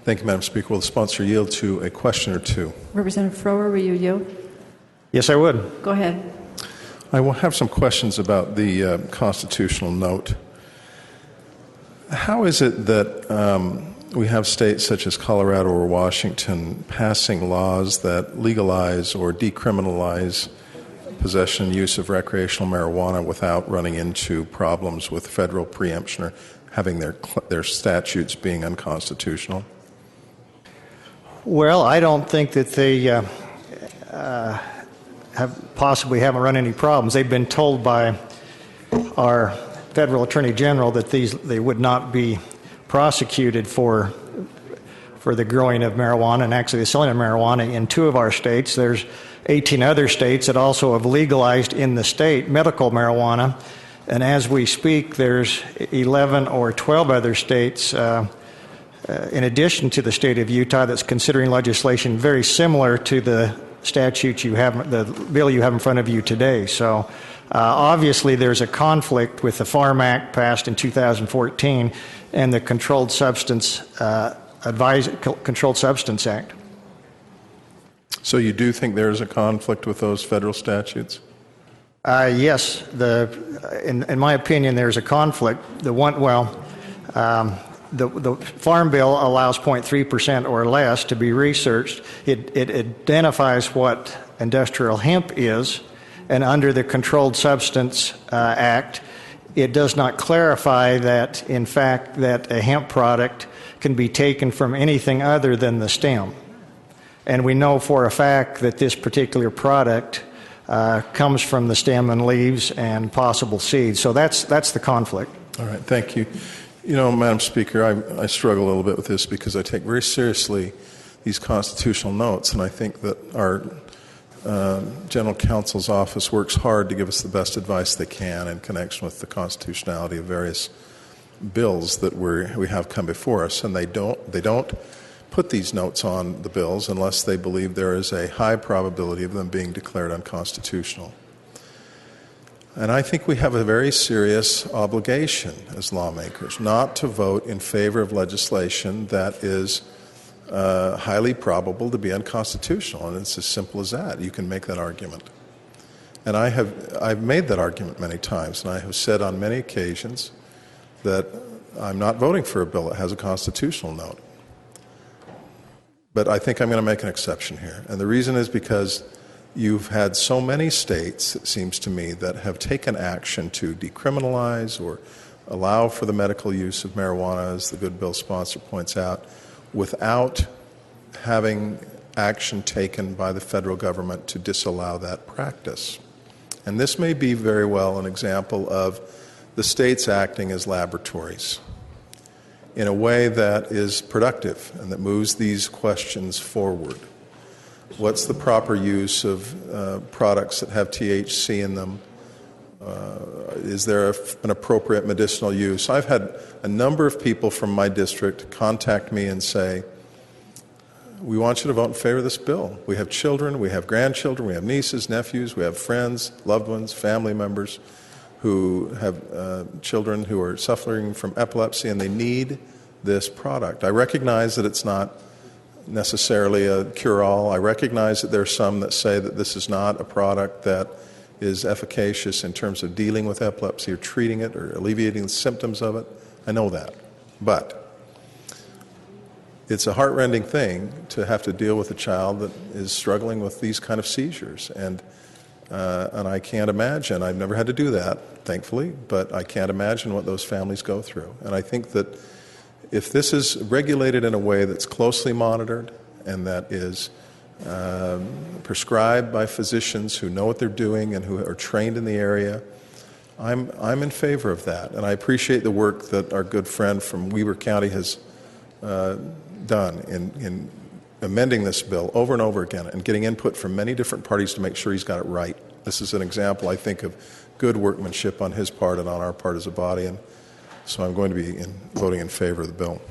Thank you, Madam Speaker. Will the sponsor yield to a question or two? Representative Frower, will you yield? Yes, I would. Go ahead. I will have some questions about the constitutional note. How is it that we have states such as Colorado or Washington passing laws that legalize or decriminalize possession and use of recreational marijuana without running into problems with federal preemption or having their statutes being unconstitutional? Well, I don't think that they haven't run any problems. They've been told by our federal attorney general that they would not be prosecuted for the growing of marijuana and actually the selling of marijuana in 2 of our states. There's 18 other states that also have legalized in the state medical marijuana, and as we speak, there's 11 or 12 other states in addition to the state of Utah that's considering legislation very similar to the statute the bill you have in front of you today. So obviously there's a conflict with the Farm Act passed in 2014 and the Controlled Substance Act. So you do think there is a conflict with those federal statutes? Yes. In my opinion, there's a conflict. The Farm Bill allows 0.3% or less to be researched. It identifies what industrial hemp is, and under the Controlled Substance Act, it does not clarify that, in fact, that a hemp product can be taken from anything other than the stem. And we know for a fact that this particular product comes from the stem and leaves and possible seeds. So that's the conflict. All right, thank you. You know, Madam Speaker, I struggle a little bit with this because I take very seriously these constitutional notes, and I think that our General Counsel's office works hard to give us the best advice they can in connection with the constitutionality of various bills that we have come before us, and they don't put these notes on the bills unless they believe there is a high probability of them being declared unconstitutional. And I think we have a very serious obligation as lawmakers not to vote in favor of legislation that is highly probable to be unconstitutional, and it's as simple as that. You can make that argument. And I've made that argument many times, and I have said on many occasions that I'm not voting for a bill that has a constitutional note. But I think I'm going to make an exception here. And the reason is because you've had so many states, it seems to me, that have taken action to decriminalize or allow for the medical use of marijuana, as the good bill sponsor points out, without having action taken by the federal government to disallow that practice. And this may be very well an example of the states acting as laboratories in a way that is productive and that moves these questions forward. What's the proper use of products that have THC in them? Is there an appropriate medicinal use? I've had a number of people from my district contact me and say, we want you to vote in favor of this bill. We have children, we have grandchildren, we have nieces, nephews, we have friends, loved ones, family members who have children who are suffering from epilepsy, and they need this product. I recognize that it's not necessarily a cure-all. I recognize that there are some that say that this is not a product that is efficacious in terms of dealing with epilepsy or treating it or alleviating the symptoms of it. I know that. But it's a heart-rending thing to have to deal with a child that is struggling with these kind of seizures. And I can't imagine, I've never had to do that, thankfully, but I can't imagine what those families go through. And I think that if this is regulated in a way that's closely monitored and that is prescribed by physicians who know what they're doing and who are trained in the area, I'm in favor of that. And I appreciate the work that our good friend from Weber County has done in amending this bill over and over again and getting input from many different parties to make sure he's got it right. This is an example, I think, of good workmanship on his part and on our part as a body, and so I'm going to be voting in favor of the bill.